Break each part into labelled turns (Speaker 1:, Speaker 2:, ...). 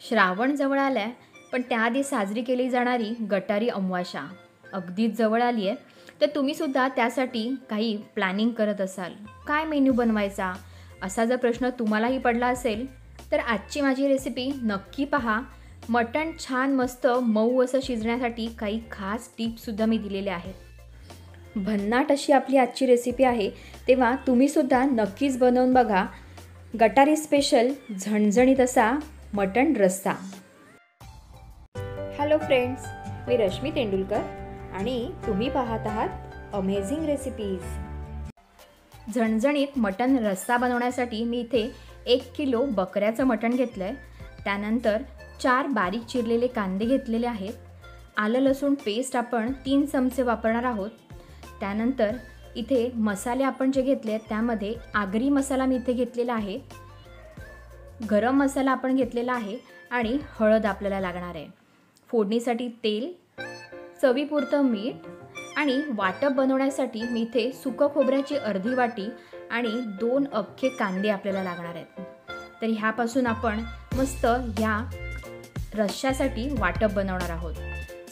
Speaker 1: श्रावण जवळ आलाय, पण त्याआधी साजरी केली जाणारी गटारी अमावास्या अगदीच जवळ आली आहे. तर तुम्हीसुद्धा त्यासाठी काही प्लॅनिंग करत असाल, काय मेन्यू बनवायचा, असा जर प्रश्न तुम्हालाही पडला असेल तर आजची माझी रेसिपी नक्की पहा. मटण छान मस्त मऊ असं शिजण्यासाठी काही खास टिप्ससुद्धा मी दिलेल्या आहेत. भन्नाट अशी आपली आजची रेसिपी आहे, तेव्हा तुम्हीसुद्धा नक्कीच बनवून बघा. गटारी स्पेशल झणझणीत असा मटण रस्सा. हॅलो फ्रेंड्स, मी रश्मी तेंडुलकर आणि तुम्ही पाहत आहात अमेझिंग रेसिपीज. झणझणीत मटण रस्सा बनवण्यासाठी मी इथे 1 किलो बकऱ्याचं मटण घेतलं आहे. त्यानंतर 4 बारीक चिरलेले कांदे घेतलेले आहेत. आलं लसूण पेस्ट आपण 3 चमचे वापरणार आहोत. त्यानंतर इथे मसाले आपण जे घेतले आहेत त्यामध्ये आगरी मसाला मी इथे घेतलेला आहे, गरम मसाला आपण घेतलेला आहे आणि हळद आपल्याला लागणार आहे. फोडणीसाठी तेल, चवीपुरतं मीठ आणि वाटप बनवण्यासाठी मी इथे सुकं खोबऱ्याची अर्धी वाटी आणि 2 अख्खे कांदे आपल्याला लागणार आहेत. तर ह्यापासून आपण मस्त ह्या रश्श्यासाठी वाटप बनवणार आहोत.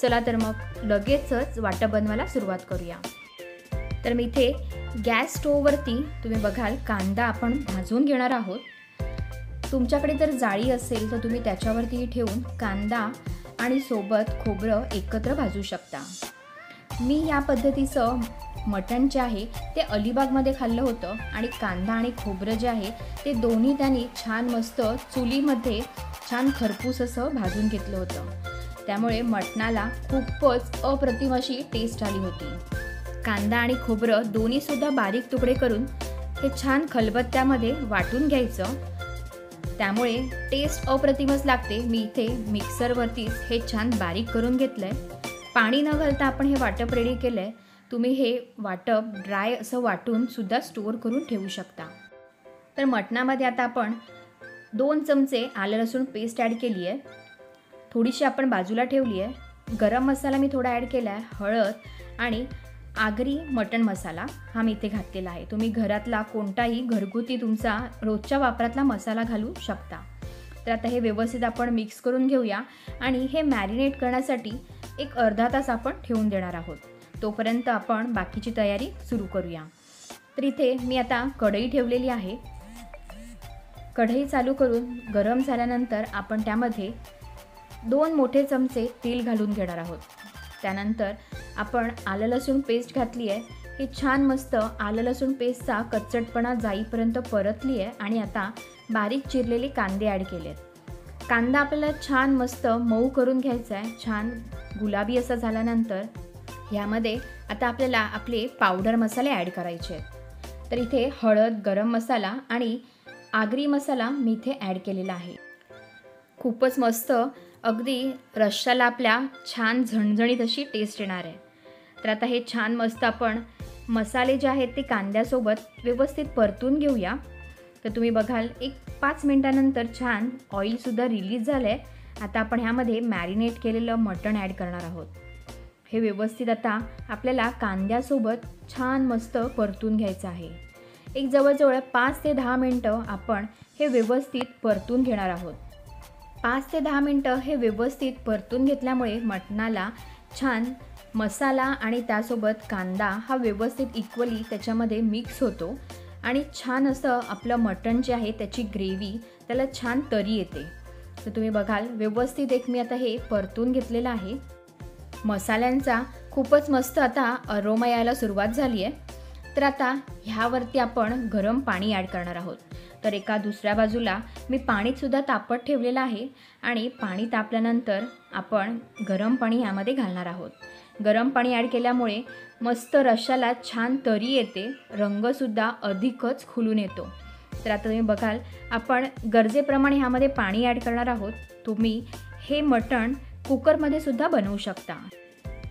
Speaker 1: चला तर मग लगेचच वाटप बनवायला सुरुवात करूया. तर मी इथे गॅस स्टोववरती तुम्ही बघाल कांदा आपण भाजून घेणार आहोत. तुमच्याकडे जर जाळी असेल तर तुम्ही त्याच्यावरती ठेवून कांदा आणि सोबत खोबरं एकत्र भाजू शकता. मी या पद्धतीचं मटण जे आहे ते अलिबागमध्ये खाल्लं होतं आणि कांदा आणि खोबरं जे आहे ते दोन्ही त्यांनी छान मस्त चुलीमध्ये छान खरपूस असं भाजून घेतलं होतं. त्यामुळे मटणाला खूपच अप्रतिम अशी टेस्ट आली होती. कांदा आणि खोबरं दोन्हीसुद्धा बारीक तुकडे करून हे छान खलबत्त्यामध्ये वाटून घ्यायचं. त्यामुळे टेस्ट अप्रतिमच लागते. मी इथे मिक्सरवरतीच हे छान बारीक करून घेतलं आहे. पाणी न घालता आपण हे वाटप रेडी केलं आहे. तुम्ही हे वाटप ड्राय असं वाटून सुद्धा स्टोअर करून ठेवू शकता. तर मटणामध्ये आता आपण 2 चमचे आलं लसूण पेस्ट ॲड केली आहे, थोडीशी आपण बाजूला ठेवली आहे. गरम मसाला मी थोडा ॲड केला आहे, हळद आणि आगरी मटण मसाला हा मी इथे घातलेला आहे. तुम्ही घरातला कोणताही घरगुती तुमचा रोजच्या वापरातला मसाला घालू शकता. तर आता हे व्यवस्थित आपण मिक्स करून घेऊया आणि हे मॅरिनेट करण्यासाठी एक अर्धा तास आपण ठेवून देणार आहोत. तोपर्यंत आपण बाकीची तयारी सुरू करूया. तर इथे मी आता कढई ठेवलेली आहे. कढई चालू करून गरम झाल्यानंतर आपण त्यामध्ये 2 मोठे चमचे तेल घालून घेणार आहोत. त्यानंतर आपण आलं लसूण पेस्ट घातली आहे. ही छान मस्त आलं लसूण पेस्टचा कच्चटपणा जाईपर्यंत परतली आहे आणि आता बारीक चिरलेले कांदे ॲड केले आहेत. कांदा आपल्याला छान मस्त मऊ करून घ्यायचा आहे. छान गुलाबी असा झाल्यानंतर ह्यामध्ये आता आपल्याला आपले पावडर मसाले ॲड करायचे आहेत. तर इथे हळद, गरम मसाला आणि आगरी मसाला मी इथे ॲड केलेला आहे. खूपच मस्त अगदी रश्श्याला आपल्या छान झणझणीत अशी टेस्ट येणार आहे. तर आता हे छान मस्त आपण मसाले जे आहेत ते कांद्यासोबत व्यवस्थित परतून घेऊया. तर तुम्ही बघाल एक 5 मिनटानंतर छान ऑइलसुद्धा रिलीज झालं आहे. आता आपण ह्यामध्ये मॅरिनेट केलेलं मटण ॲड करणार आहोत. हे व्यवस्थित आता आपल्याला कांद्यासोबत छान मस्त परतून घ्यायचं आहे. एक जवळजवळ 5 ते 10 मिनटं आपण हे व्यवस्थित परतून घेणार आहोत. 5 ते 10 मिनटं हे व्यवस्थित परतून घेतल्यामुळे मटणाला छान मसाला आणि त्यासोबत कांदा हा व्यवस्थित इक्वली त्याच्यामध्ये मिक्स होतो आणि छान असं आपलं मटण जे आहे त्याची ग्रेव्ही त्याला छान तरी येते. तर तुम्ही बघाल व्यवस्थित एक मी आता हे परतून घेतलेलं आहे. मसाल्यांचा खूपच मस्त आता अरोमा यायला सुरुवात झाली आहे. तर आता ह्यावरती आपण गरम पाणी ॲड करणार आहोत. तर एका दुसऱ्या बाजूला मी पाणीसुद्धा तापत ठेवलेलं आहे आणि पाणी तापल्यानंतर आपण गरम पाणी ह्यामध्ये घालणार आहोत. गरम पाणी ॲड केल्यामुळे मस्त रश्श्याला छान तरी येते, रंगसुद्धा अधिकच खुलून येतो. तर आता तुम्ही बघाल आपण गरजेप्रमाणे ह्यामध्ये पाणी ॲड करणार आहोत. तुम्ही हे मटण कुकरमध्ये सुद्धा बनवू शकता.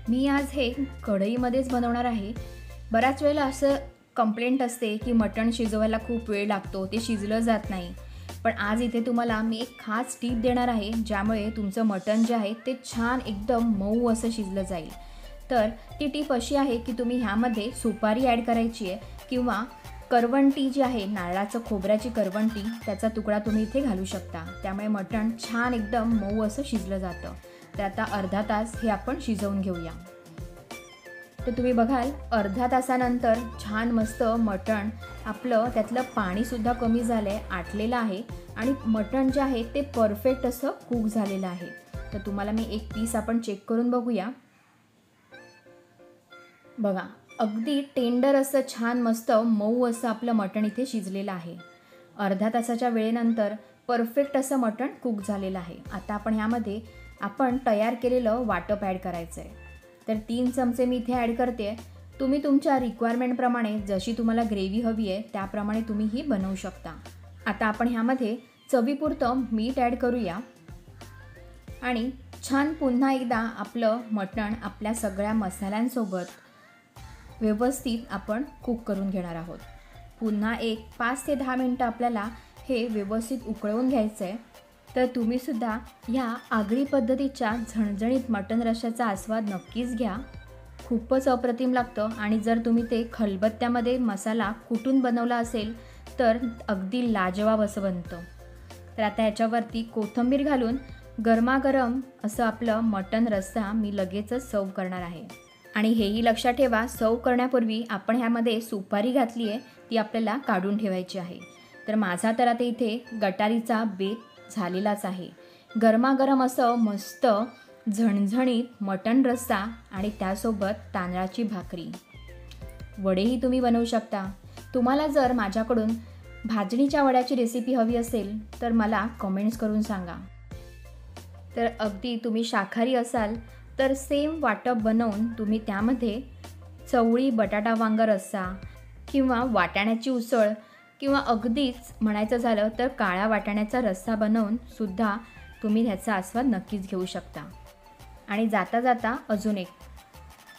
Speaker 1: मी आज हे कढईमध्येच बनवणार आहे. बऱ्याच वेळेला असं कंप्लेंट असते की मटण शिजवायला खूप वेळ लागतो, ते शिजलं जात नाही. पण आज इथे तुम्हाला मी एक खास टीप देणार आहे, ज्यामुळे तुमचं मटण जे आहे ते छान एकदम मऊ असं शिजलं जाईल. तर ती टीप अशी आहे की तुम्ही ह्यामध्ये सुपारी ॲड करायची आहे किंवा करवंटी जी आहे, नारळाचं खोबऱ्याची करवंटी, त्याचा तुकडा तुम्ही इथे घालू शकता. त्यामुळे मटण छान एकदम मऊ असं शिजलं जातं. तर आता अर्धा तास हे आपण शिजवून घेऊया. तर तुम्ही बघाल अर्धा तासानंतर छान मस्त मटण आपलं त्यातलं पाणीसुद्धा कमी झालं आहे, आटलेलं आहे आणि मटण जे आहे ते परफेक्ट असं कुक झालेलं आहे. तर तुम्हाला मी एक पीस आपण चेक करून बघूया. बघा, अगदी टेंडर असं छान मस्त मऊ असं आपलं मटण इथे शिजलेलं आहे. अर्धा तासाच्या वेळेनंतर परफेक्ट असं मटण कुक झालेलं आहे. आता आपण ह्यामध्ये आपण तयार केलेलं वाटप ॲड करायचं आहे. तर 3 चमचे मी इथे ॲड करते. तुम्ही तुमच्या रिक्वायरमेंटप्रमाणे जशी तुम्हाला ग्रेव्ही हवी आहे त्याप्रमाणे तुम्ही ही बनवू शकता. आता आपण ह्यामध्ये चवीपुरतं मीठ ॲड करूया आणि छान पुन्हा एकदा आपलं मटण आपल्या सगळ्या मसाल्यांसोबत व्यवस्थित आपण कुक करून घेणार आहोत. पुन्हा एक 5 ते 10 मिनटं आपल्याला हे व्यवस्थित उकळवून घ्यायचं आहे. तर तुम्हीसुद्धा ह्या आगरी पद्धतीच्या झणझणीत मटण रश्श्याचा आस्वाद नक्कीच घ्या. खूपच अप्रतिम लागतं आणि जर तुम्ही ते खलबत्त्यामध्ये मसाला कुटून बनवला असेल तर अगदी लाजवाब असं बनतं. तर आता ह्याच्यावरती कोथिंबीर घालून गरमागरम असं आपलं मटण रस्सा मी लगेचच सर्व करणार आहे. आणि हेही लक्षात ठेवा, सर्व करण्यापूर्वी आपण ह्यामध्ये सुपारी घातली आहे, ती आपल्याला काढून ठेवायची आहे. तर माझा तर आता इथे गटारीचा बेत झालेलाच आहे. गरमागरम असं मस्त झणझणीत मटण रस्सा आणि त्यासोबत तांदळाची भाकरी. वडेही तुम्ही बनवू शकता. तुम्हाला जर माझ्याकडून भाजणीच्या वड्याची रेसिपी हवी असेल तर मला कमेंट्स करून सांगा. तर अगदी तुम्ही शाकाहारी असाल तर सेम वाटप बनवून तुम्ही त्यामध्ये चवळी बटाटा वांगा रस्सा किंवा वाटाण्याची उसळ किंवा अगदीच म्हणायचं झालं तर काळ्या वाटाण्याचा रस्सा बनवून सुद्धा तुम्ही ह्याचा आस्वाद नक्कीच घेऊ शकता. आणि जाता जाता अजून एक,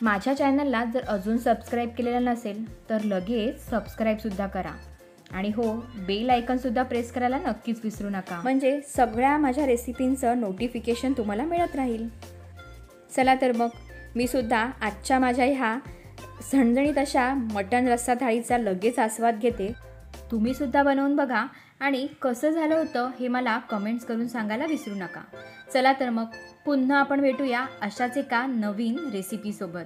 Speaker 1: माझ्या चॅनलला जर अजून सबस्क्राईब केलेलं नसेल तर लगेच सबस्क्राईबसुद्धा करा. आणि हो, बेल आयकॉनसुद्धा प्रेस करायला नक्कीच विसरू नका, म्हणजे सगळ्या माझ्या रेसिपींचं नोटिफिकेशन तुम्हाला मिळत राहील. चला तर मग मी सुद्धा आजच्या माझ्या ह्या झणझणीत अशा मटण रस्सा थाळीचा लगेच आस्वाद घेते. तुम्हीसुद्धा बनवून बघा आणि कसं झालं होतं हे मला कमेंट्स करून सांगायला विसरू नका. चला तर मग पुन्हा आपण भेटूया अशाच एका नवीन रेसिपीसोबत.